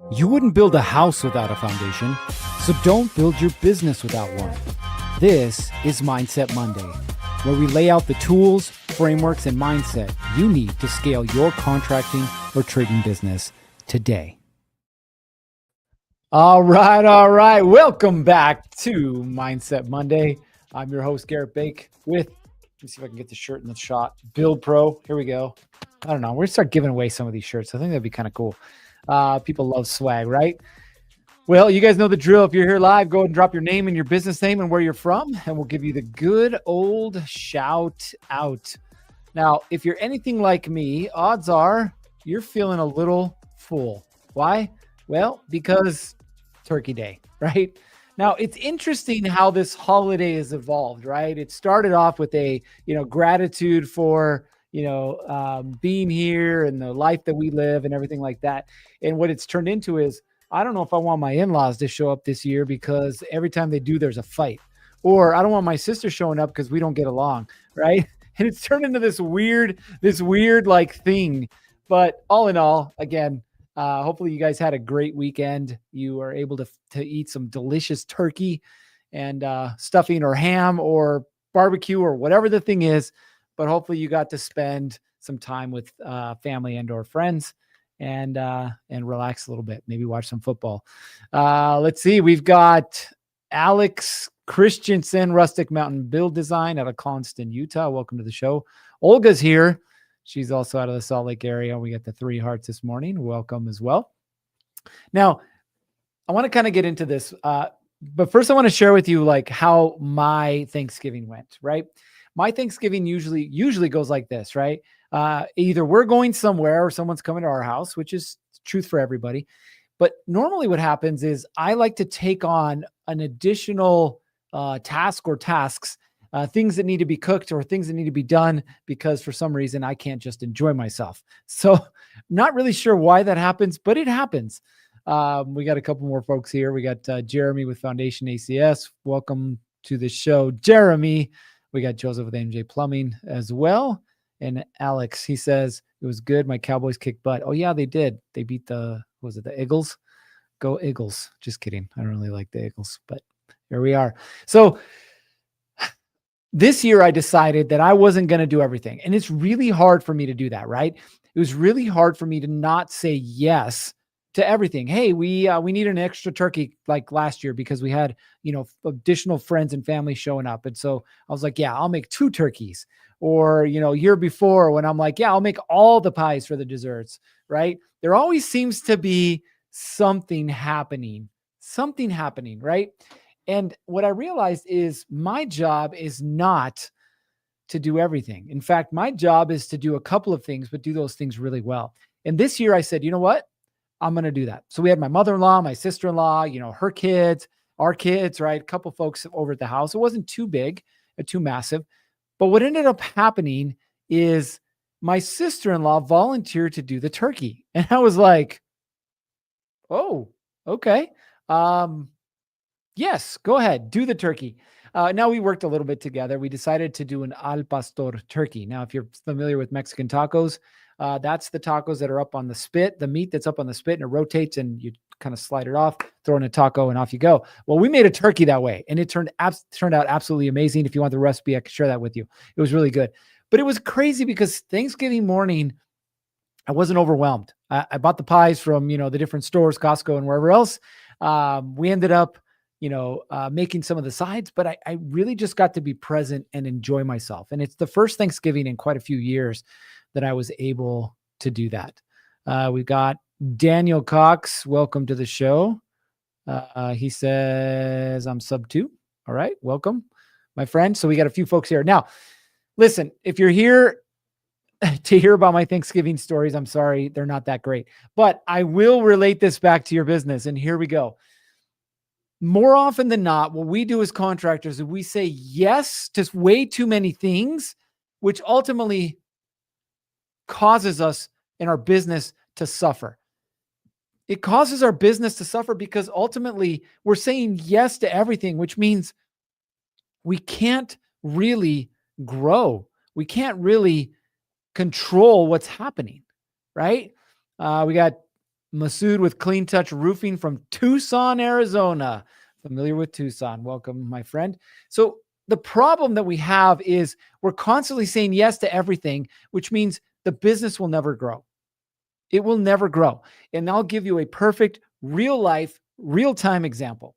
You wouldn't build a house without a foundation, so don't build your business without one. This is Mindset Monday, where we lay out the tools, frameworks, and mindset you need to scale your contracting or trading business today. All right. Welcome back to Mindset Monday. I'm your host, Gerritt Bake, with, let me see if I can get the shirt in the shot, Build Pro. Here we go. I don't know. We're going to start giving away some of these shirts. I think that'd be kind of cool. People love swag, right? Well, you guys know the drill. If you're here live, go ahead and drop your name and your business name and where you're from, and we'll give you the good old shout out. Now, if you're anything like me, odds are you're feeling a little full. Why? Well, because Turkey Day, right? Now, it's interesting how this holiday has evolved, right? It started off with a, gratitude for, being here and the life that we live and everything like that. And what it's turned into is, I don't know if I want my in-laws to show up this year because every time they do, there's a fight. Or I don't want my sister showing up because we don't get along, right? And it's turned into this weird like thing. But all in all, again, hopefully you guys had a great weekend. You are able to eat some delicious turkey and stuffing or ham or barbecue or whatever the thing is. But hopefully you got to spend some time with family and or friends and relax a little bit. Maybe watch some football. Let's see. We've got Alex Christensen, Rustic Mountain Build Design out of Constant, Utah. Welcome to the show. Olga's here. She's also out of the Salt Lake area. We got the 3 hearts this morning. Welcome as well. Now, I want to kind of get into this. But first I want to share with you like how my Thanksgiving went, right? My Thanksgiving usually goes like this, right? Either we're going somewhere or someone's coming to our house, which is truth for everybody. But normally what happens is I like to take on an additional task or tasks, things that need to be cooked or things that need to be done because for some reason I can't just enjoy myself. So not really sure why that happens, but it happens. We got a couple more folks here. We got Jeremy with Foundation ACS. Welcome to the show, Jeremy. We got Joseph with MJ Plumbing as well. And Alex, he says, it was good. My Cowboys kicked butt. Oh, yeah, they did. They beat the Eagles? Go Eagles. Just kidding. I don't really like the Eagles, but here we are. So this year I decided that I wasn't going to do everything. And it's really hard for me to do that, right? It was really hard for me to not say yes to everything. Hey, we need an extra turkey like last year because we had, additional friends and family showing up. And so I was like, yeah, I'll make 2 turkeys. Or, year before when I'm like, yeah, I'll make all the pies for the desserts, right? There always seems to be something happening, right? And what I realized is my job is not to do everything. In fact, my job is to do a couple of things, but do those things really well. And this year I said, you know what? I'm going to do that. So we had my mother-in-law, my sister-in-law, her kids, our kids, right? A couple folks over at the house. It wasn't too big, too massive. But what ended up happening is my sister-in-law volunteered to do the turkey. And I was like, oh, okay. Yes, go ahead, do the turkey. Now we worked a little bit together. We decided to do an al pastor turkey. Now, if you're familiar with Mexican tacos, that's the tacos that are up on the spit, the meat that's up on the spit and it rotates and you kind of slide it off, throw in a taco and off you go. Well, we made a turkey that way and it turned out absolutely amazing. If you want the recipe, I can share that with you. It was really good, but it was crazy because Thanksgiving morning, I wasn't overwhelmed. I bought the pies from, the different stores, Costco and wherever else. We ended up, making some of the sides, but I really just got to be present and enjoy myself. And it's the first Thanksgiving in quite a few years that I was able to do that. We got Daniel Cox. Welcome to the show. He says, I'm sub 2. All right. Welcome, my friend. So we got a few folks here. Now, listen, if you're here to hear about my Thanksgiving stories, I'm sorry, they're not that great, but I will relate this back to your business. And here we go. More often than not, what we do as contractors is we say yes to way too many things, which ultimately causes us in our business to suffer. It causes our business to suffer because ultimately we're saying yes to everything, which means we can't really grow. We can't really control what's happening, right? We got Masood with Clean Touch Roofing from Tucson, Arizona. Familiar with Tucson. Welcome, my friend. So the problem that we have is we're constantly saying yes to everything, which means the business will never grow. It will never grow. And I'll give you a perfect real life, real time example.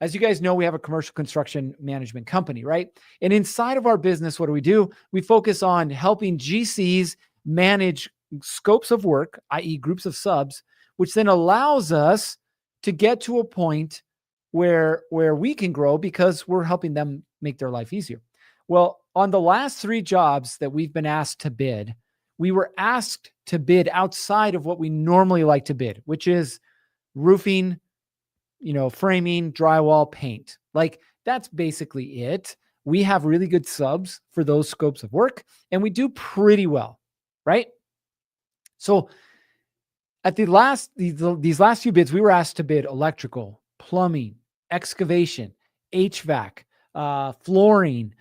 As you guys know, we have a commercial construction management company, right? And inside of our business, what do? We focus on helping GCs manage scopes of work, i.e. groups of subs, which then allows us to get to a point where we can grow because we're helping them make their life easier. Well, on the last 3 jobs that we've been asked to bid, we were asked to bid outside of what we normally like to bid, which is roofing, framing, drywall, paint. Like that's basically it. We have really good subs for those scopes of work and we do pretty well, right? So at these last few bids, we were asked to bid electrical, plumbing, excavation, HVAC, flooring.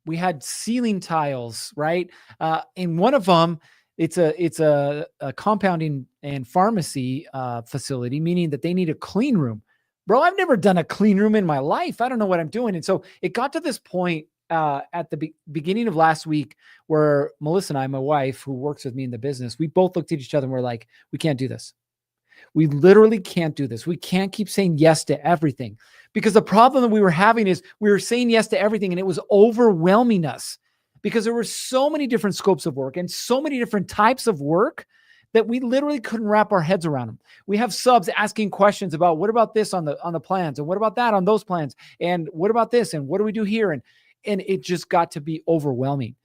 We had ceiling tiles, right? And one of them, it's a compounding and pharmacy facility, meaning that they need a clean room. Bro, I've never done a clean room in my life. I don't know what I'm doing. And so it got to this point at the beginning of last week where Melissa and I, my wife, who works with me in the business, we both looked at each other and we're like, we can't do this. We literally can't do this. We can't keep saying yes to everything because the problem that we were having is we were saying yes to everything and it was overwhelming us because there were so many different scopes of work and so many different types of work that we literally couldn't wrap our heads around them. We have subs asking questions about what about this on the plans and what about that on those plans and what about this and what do we do here? And it just got to be overwhelming.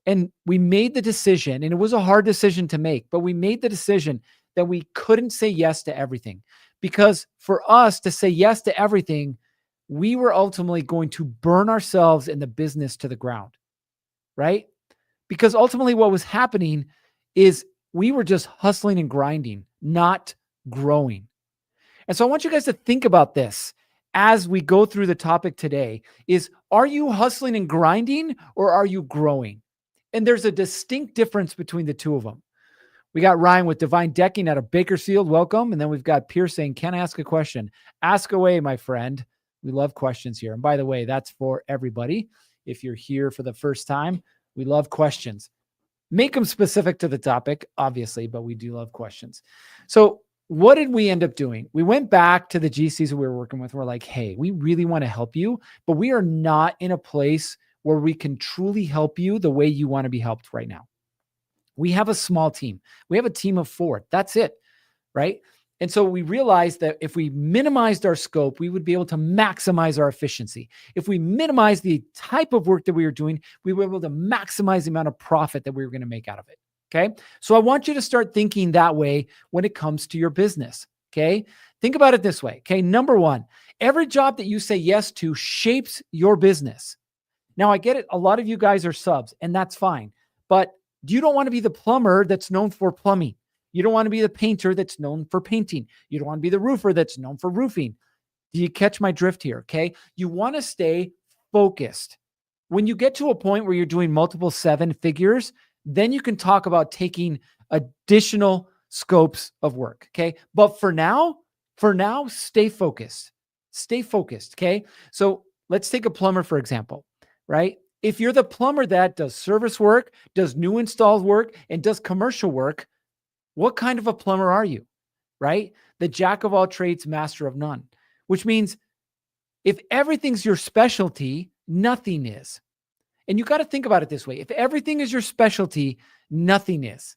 And we made the decision, and it was a hard decision to make, but we made the decision that we couldn't say yes to everything because for us to say yes to everything, we were ultimately going to burn ourselves in the business to the ground, right? Because ultimately what was happening is we were just hustling and grinding, not growing. And so I want you guys to think about this as we go through the topic today is, are you hustling and grinding or are you growing? And there's a distinct difference between the two of them. We got Ryan with Divine Decking out of Bakersfield. Welcome. And then we've got Pierce saying, can I ask a question? Ask away, my friend. We love questions here. And by the way, that's for everybody. If you're here for the first time, we love questions. Make them specific to the topic, obviously, but we do love questions. So what did we end up doing? We went back to the GCs that we were working with. We're like, hey, we really want to help you, but we are not in a place where we can truly help you the way you want to be helped right now. We have a small team. We have a team of 4. That's it, right? And so we realized that if we minimized our scope, we would be able to maximize our efficiency. If we minimize the type of work that we were doing, we were able to maximize the amount of profit that we were going to make out of it. Okay. So I want you to start thinking that way when it comes to your business. Okay. Think about it this way. Okay. Number 1, every job that you say yes to shapes your business. Now I get it. A lot of you guys are subs and that's fine, but you don't want to be the plumber that's known for plumbing. You don't want to be the painter that's known for painting. You don't want to be the roofer that's known for roofing. Do you catch my drift here? Okay. You want to stay focused. When you get to a point where you're doing multiple 7 figures, then you can talk about taking additional scopes of work. Okay. But for now, stay focused. Stay focused. Okay. So let's take a plumber, for example, right? If you're the plumber that does service work, does new installs work, and does commercial work, what kind of a plumber are you, right? The jack of all trades, master of none, which means if everything's your specialty, nothing is. And you got to think about it this way. If everything is your specialty, nothing is.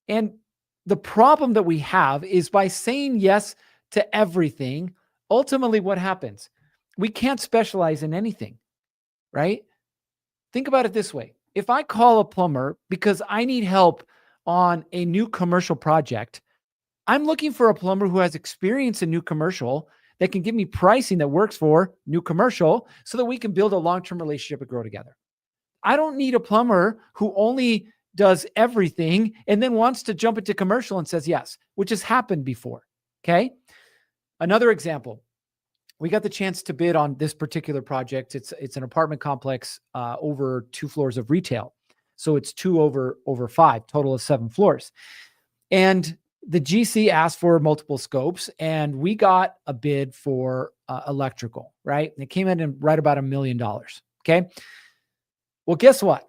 And the problem that we have is by saying yes to everything, ultimately what happens? We can't specialize in anything, right? Think about it this way. If I call a plumber because I need help on a new commercial project, I'm looking for a plumber who has experience in new commercial that can give me pricing that works for new commercial so that we can build a long-term relationship and grow together. I don't need a plumber who only does everything and then wants to jump into commercial and says yes, which has happened before. Okay. Another example. We got the chance to bid on this particular project. It's an apartment complex over 2 floors of retail. So it's 2 over 5, total of 7 floors. And the GC asked for multiple scopes, and we got a bid for electrical, right? And it came in right about $1 million. Okay. Well, guess what?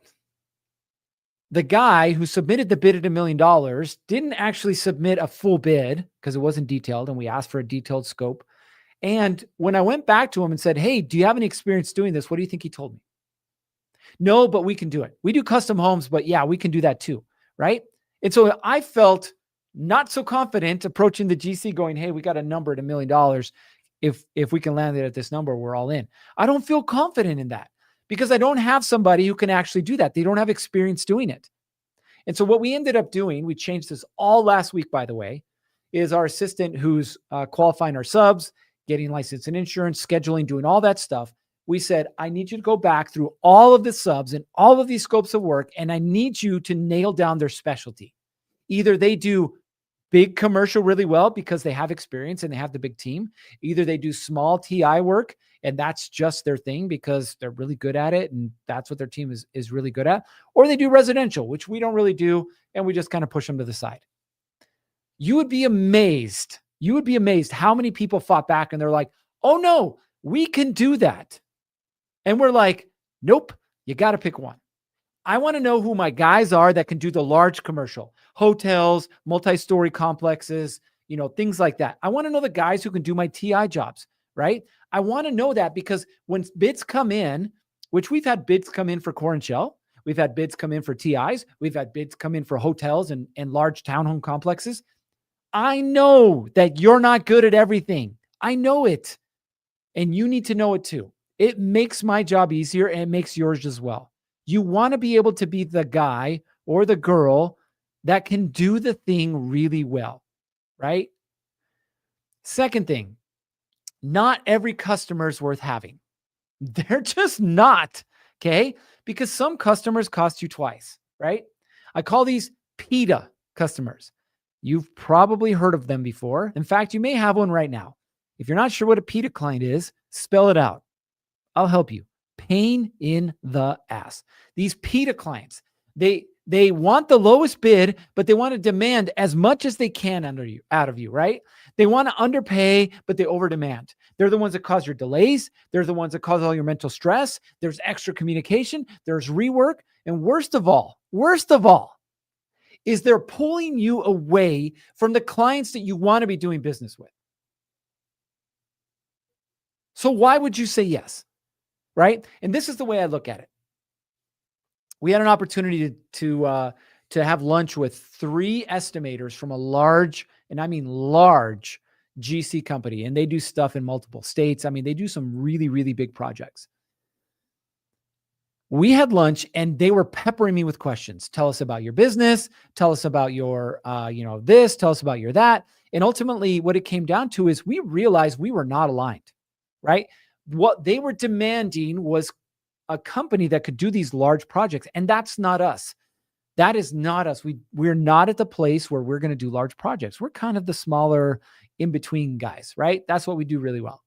The guy who submitted the bid at $1 million didn't actually submit a full bid because it wasn't detailed, and we asked for a detailed scope. And when I went back to him and said, hey, do you have any experience doing this? What do you think he told me? No, but we can do it. We do custom homes, but yeah, we can do that too, right? And so I felt not so confident approaching the GC going, hey, we got a number at $1 million. If we can land it at this number, we're all in. I don't feel confident in that because I don't have somebody who can actually do that. They don't have experience doing it. And so what we ended up doing, we changed this all last week, by the way, is our assistant who's qualifying our subs, getting license and insurance, scheduling, doing all that stuff. We said, I need you to go back through all of the subs and all of these scopes of work, and I need you to nail down their specialty. Either they do big commercial really well because they have experience and they have the big team. Either they do small TI work and that's just their thing because they're really good at it and that's what their team is really good at. Or they do residential, which we don't really do, and we just kind of push them to the side. You would be amazed. You would be amazed how many people fought back and they're like, oh no, we can do that. And we're like, nope, you got to pick one. I want to know who my guys are that can do the large commercial, hotels, multi-story complexes, things like that. I want to know the guys who can do my TI jobs, right? I want to know that because when bids come in, which we've had bids come in for core and shell, we've had bids come in for TIs, we've had bids come in for hotels and large townhome complexes. I know that you're not good at everything. I know it. And you need to know it too. It makes my job easier and it makes yours as well. You want to be able to be the guy or the girl that can do the thing really well, right? Second thing, not every customer is worth having. They're just not, okay? Because some customers cost you twice, right? I call these PITA customers. You've probably heard of them before. In fact, you may have one right now. If you're not sure what a PITA client is, spell it out. I'll help you. Pain in the ass. These PITA clients, they want the lowest bid, but they want to demand as much as they can out of you, right? They want to underpay, but they overdemand. They're the ones that cause your delays. They're the ones that cause all your mental stress. There's extra communication. There's rework. And worst of all, is they're pulling you away from the clients that you want to be doing business with. So why would you say yes? Right? And this is the way I look at it. We had an opportunity to have lunch with 3 estimators from a large, and I mean large, GC company, and they do stuff in multiple states. I mean, they do some really, really big projects. We had lunch and they were peppering me with questions. Tell us about your business. Tell us about your, this. Tell us about your that. And ultimately, what it came down to is we realized we were not aligned, right? What they were demanding was a company that could do these large projects. And that's not us. That is not us. We're not at the place where we're going to do large projects. We're kind of the smaller in-between guys, right? That's what we do really well.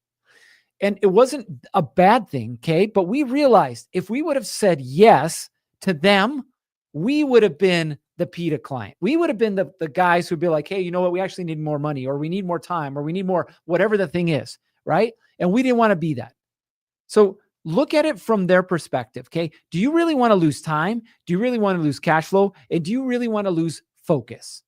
And it wasn't a bad thing, okay? But we realized if we would have said yes to them, we would have been the PITA client. We would have been the guys who'd be like, hey, you know what? We actually need more money, or we need more time, or we need more, whatever the thing is, right? And we didn't want to be that. So look at it from their perspective, okay? Do you really want to lose time? Do you really want to lose cash flow? And do you really want to lose focus?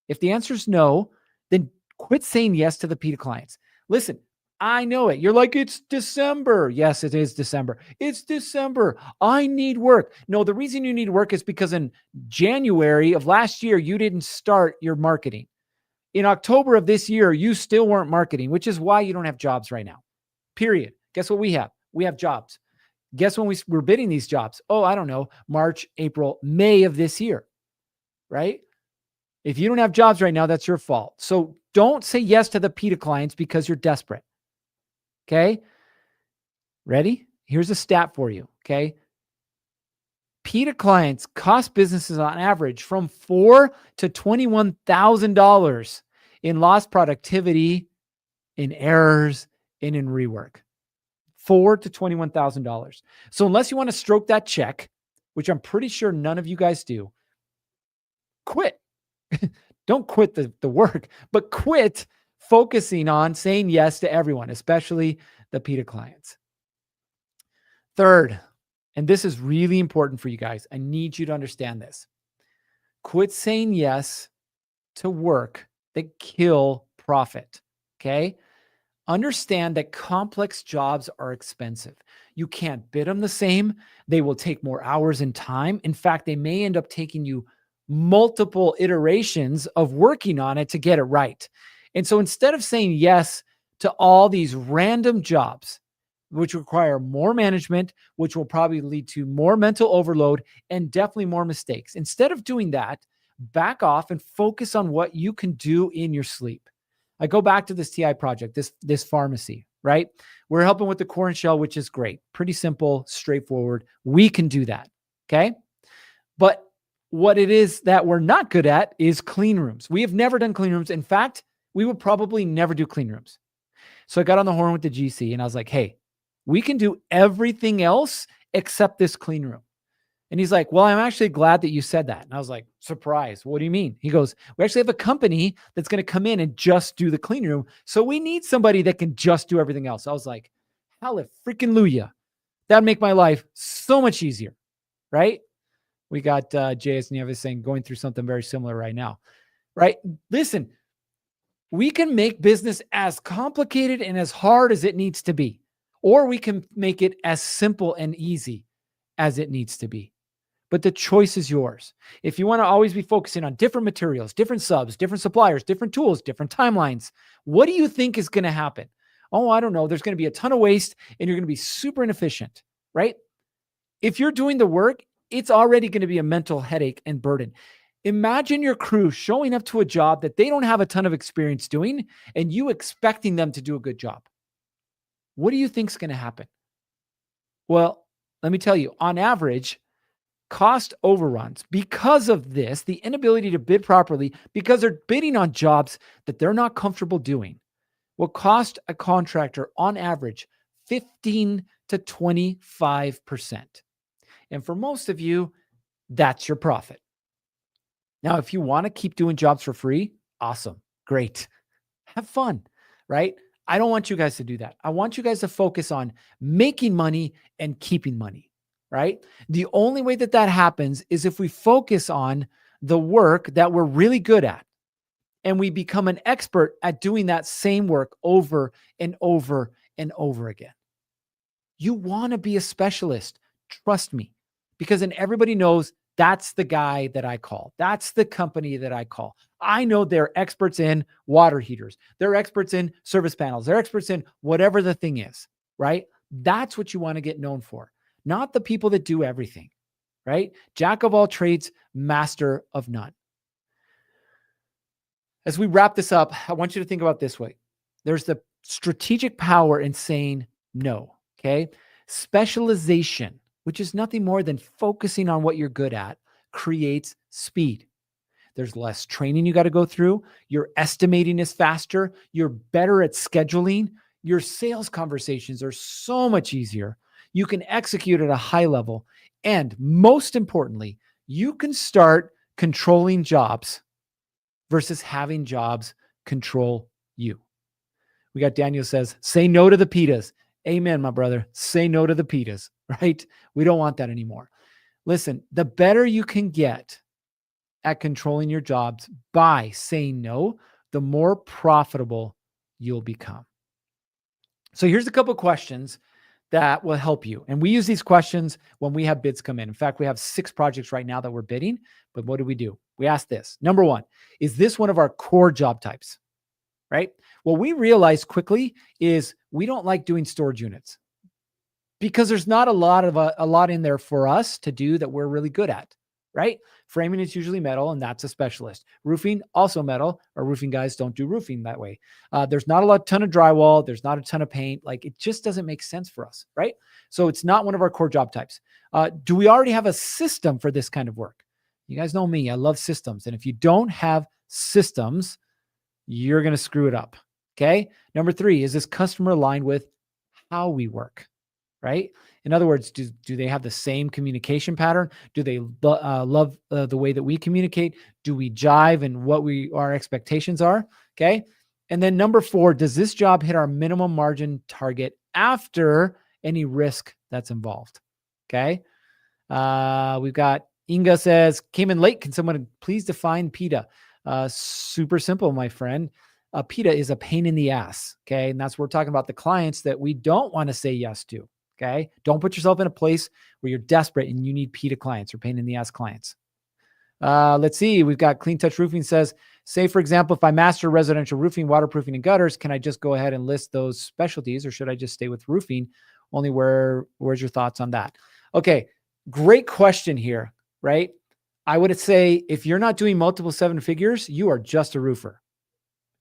If the answer is no, then quit saying yes to the PITA clients. Listen, I know it. You're like, it's December. Yes, it is December. It's December. I need work. No, the reason you need work is because in January of last year, you didn't start your marketing. In October of this year, you still weren't marketing, which is why you don't have jobs right now. Period. Guess what we have? We have jobs. Guess when we're bidding these jobs? Oh, I don't know, March, April, May of this year, right? If you don't have jobs right now, that's your fault. So don't say yes to the PITA clients because you're desperate. Okay. Ready? Here's a stat for you. Okay. PITA clients cost businesses on average from $4,000 to $21,000 in lost productivity, in errors, and in rework. $4,000 to $21,000. So unless you want to stroke that check, which I'm pretty sure none of you guys do, quit. Don't quit the work, but quit focusing on saying yes to everyone, especially the PETA clients. Third, and this is really important for you guys, I need you to understand this. Quit saying yes to work that kill profit, okay? Understand that complex jobs are expensive. You can't bid them the same. They will take more hours and time. In fact, they may end up taking you multiple iterations of working on it to get it right. And so instead of saying yes to all these random jobs, which require more management, which will probably lead to more mental overload and definitely more mistakes, instead of doing that, back off and focus on what you can do in your sleep. I go back to this TI project, this pharmacy, right? We're helping with the core and shell, which is great. Pretty simple, straightforward. We can do that, okay? But what it is that we're not good at is clean rooms. We have never done clean rooms. In fact, we would probably never do clean rooms. So I got on the horn with the GC and I was like, hey, we can do everything else except this clean room. And he's like, well, I'm actually glad that you said that. And I was like, surprised. What do you mean? He goes, we actually have a company that's going to come in and just do the clean room. So we need somebody that can just do everything else. I was like, hallelujah. That'd make my life so much easier, right? We got JS Nieves saying going through something very similar right now, right? Listen, we can make business as complicated and as hard as it needs to be, or we can make it as simple and easy as it needs to be. But the choice is yours. If you want to always be focusing on different materials, different subs, different suppliers, different tools, different timelines, what do you think is going to happen? Oh, I don't know. There's going to be a ton of waste and you're going to be super inefficient, right? If you're doing the work, it's already going to be a mental headache and burden. Imagine your crew showing up to a job that they don't have a ton of experience doing and you expecting them to do a good job. What do you think is going to happen? Well, let me tell you, on average, cost overruns because of this, the inability to bid properly because they're bidding on jobs that they're not comfortable doing, will cost a contractor on average 15 to 25%. And for most of you, that's your profit. Now, if you want to keep doing jobs for free, awesome, great, have fun, right? I don't want you guys to do that. I want you guys to focus on making money and keeping money, right? The only way that happens is if we focus on the work that we're really good at and we become an expert at doing that same work over and over and over again. You want to be a specialist, trust me, because then everybody knows that's the guy that I call. That's the company that I call. I know they're experts in water heaters. They're experts in service panels. They're experts in whatever the thing is, right? That's what you want to get known for, not the people that do everything, right? Jack of all trades, master of none. As we wrap this up, I want you to think about this way. There's the strategic power in saying no, okay? Specialization, which is nothing more than focusing on what you're good at, creates speed. There's less training you got to go through. Your estimating is faster. You're better at scheduling. Your sales conversations are so much easier. You can execute at a high level. And most importantly, you can start controlling jobs versus having jobs control you. We got Daniel says, say no to the pitas. Amen, my brother. Say no to the pitas, right? We don't want that anymore. Listen, the better you can get at controlling your jobs by saying no, the more profitable you'll become. So here's a couple of questions that will help you. And we use these questions when we have bids come in. In fact, we have 6 projects right now that we're bidding. But what do? We ask this. Number 1, is this one of our core job types? Right? What we realized quickly is we don't like doing storage units because there's not a lot in there for us to do that we're really good at, right? Framing is usually metal, and that's a specialist. Roofing, also metal. Our roofing guys don't do roofing that way. There's not a ton of drywall. There's not a ton of paint. Like, it just doesn't make sense for us, right? So it's not one of our core job types. Do we already have a system for this kind of work? You guys know me. I love systems. And if you don't have systems, you're going to screw it up. Okay. Number 3, is this customer aligned with how we work? right? In other words, do they have the same communication pattern? Do they love the way that we communicate? Do we jive and what our expectations are? Okay. And then number 4, does this job hit our minimum margin target after any risk that's involved? Okay. We've got Inga says, came in late. Can someone please define PETA? Super simple, my friend. PETA is a pain in the ass. Okay. And that's what we're talking about, the clients that we don't want to say yes to. Okay. Don't put yourself in a place where you're desperate and you need PETA clients or pain in the ass clients. Let's see. We've got Clean Touch Roofing says, say, for example, if I master residential roofing, waterproofing, and gutters, can I just go ahead and list those specialties, or should I just stay with roofing? Only where's your thoughts on that? Okay. Great question here, right? I would say if you're not doing multiple 7 figures, you are just a roofer,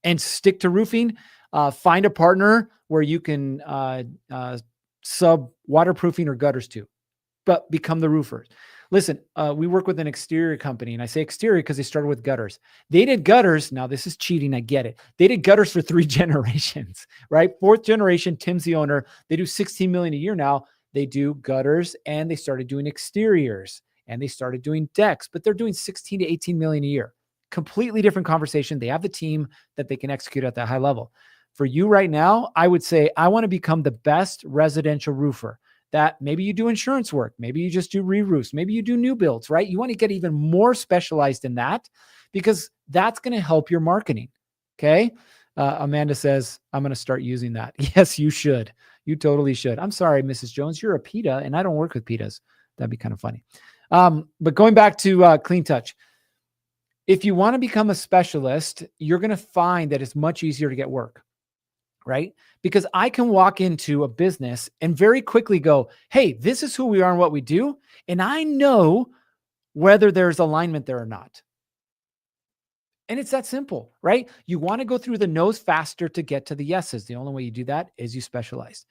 and stick to roofing. Find a partner where you can sub waterproofing or gutters to, but become the roofer. Listen, we work with an exterior company, and I say exterior because they started with gutters. They did gutters. Now this is cheating. I get it. They did gutters for 3 generations, right? 4th generation, Tim's the owner. They do 16 million a year now. They do gutters, and they started doing exteriors, and they started doing decks, but they're doing 16 to 18 million a year. Completely different conversation. They have the team that they can execute at that high level. For you right now, I would say I want to become the best residential roofer. That maybe you do insurance work, maybe you just do re-roofs, maybe you do new builds, right? You want to get even more specialized in that because that's going to help your marketing. Okay. Amanda says, I'm going to start using that. Yes, you should. You totally should. I'm sorry, Mrs. Jones, you're a PETA and I don't work with PETAs. That'd be kind of funny. But going back to Clean Touch, if you want to become a specialist, you're going to find that it's much easier to get work, right? Because I can walk into a business and very quickly go, hey, this is who we are and what we do. And I know whether there's alignment there or not. And it's that simple, right? You want to go through the no's faster to get to the yeses. The only way you do that is you specialize.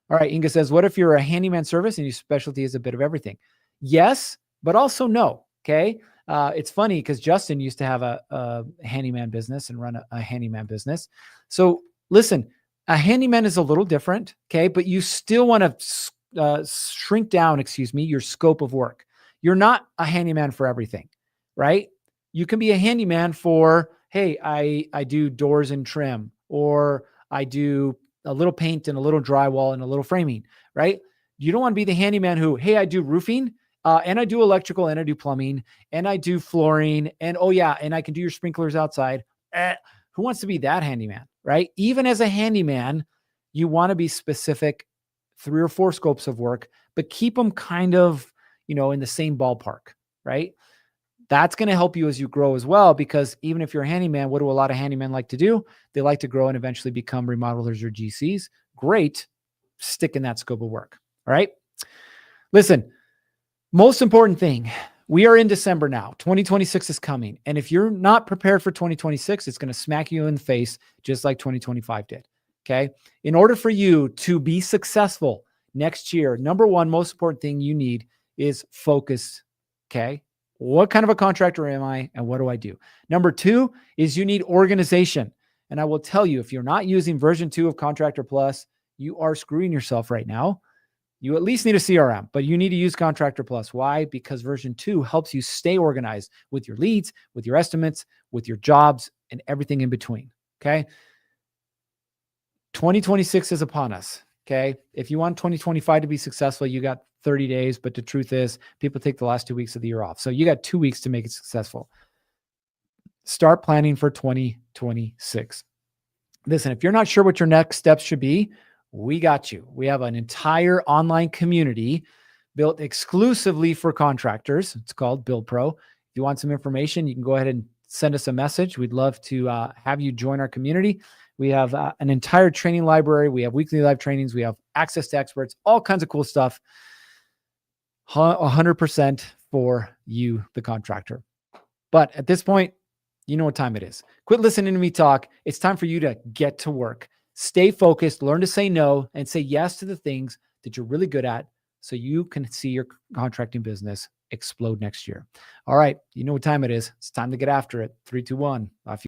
All right. Inga says, what if you're a handyman service and your specialty is a bit of everything? Yes, but also no. Okay. It's funny because Justin used to have a handyman business and run a handyman business. So listen, a handyman is a little different. Okay. But you still want to shrink down, your scope of work. You're not a handyman for everything, right? You can be a handyman for, hey, I do doors and trim, or I do a little paint and a little drywall and a little framing, right? You don't want to be the handyman who, hey, I do roofing and I do electrical and I do plumbing and I do flooring and and I can do your sprinklers outside. Who wants to be that handyman, right? Even as a handyman, you want to be specific, 3 or 4 scopes of work, but keep them kind of, in the same ballpark, right? That's going to help you as you grow as well, because even if you're a handyman, what do a lot of handymen like to do? They like to grow and eventually become remodelers or GCs. Great. Stick in that scope of work. All right. Listen, most important thing, we are in December now. 2026 is coming. And if you're not prepared for 2026, it's going to smack you in the face just like 2025 did. Okay. In order for you to be successful next year, number 1, most important thing you need is focus. Okay. What kind of a contractor am I and what do I do? Number 2 is you need organization. And I will tell you, if you're not using version 2 of Contractor Plus, you are screwing yourself right now. You at least need a CRM, but you need to use Contractor Plus. Why? Because version 2 helps you stay organized with your leads, with your estimates, with your jobs, and everything in between. Okay. 2026 is upon us. Okay. If you want 2025 to be successful, you got 30 days, but the truth is people take the last 2 weeks of the year off. So you got 2 weeks to make it successful. Start planning for 2026. Listen, if you're not sure what your next steps should be, we got you. We have an entire online community built exclusively for contractors. It's called Build Pro. If you want some information, you can go ahead and send us a message. We'd love to have you join our community. We have an entire training library. We have weekly live trainings. We have access to experts, all kinds of cool stuff. 100% for you, the contractor. But at this point, you know what time it is. Quit listening to me talk. It's time for you to get to work. Stay focused, learn to say no, and say yes to the things that you're really good at so you can see your contracting business explode next year. All right. You know what time it is. It's time to get after it. 3, 2, 1. Off you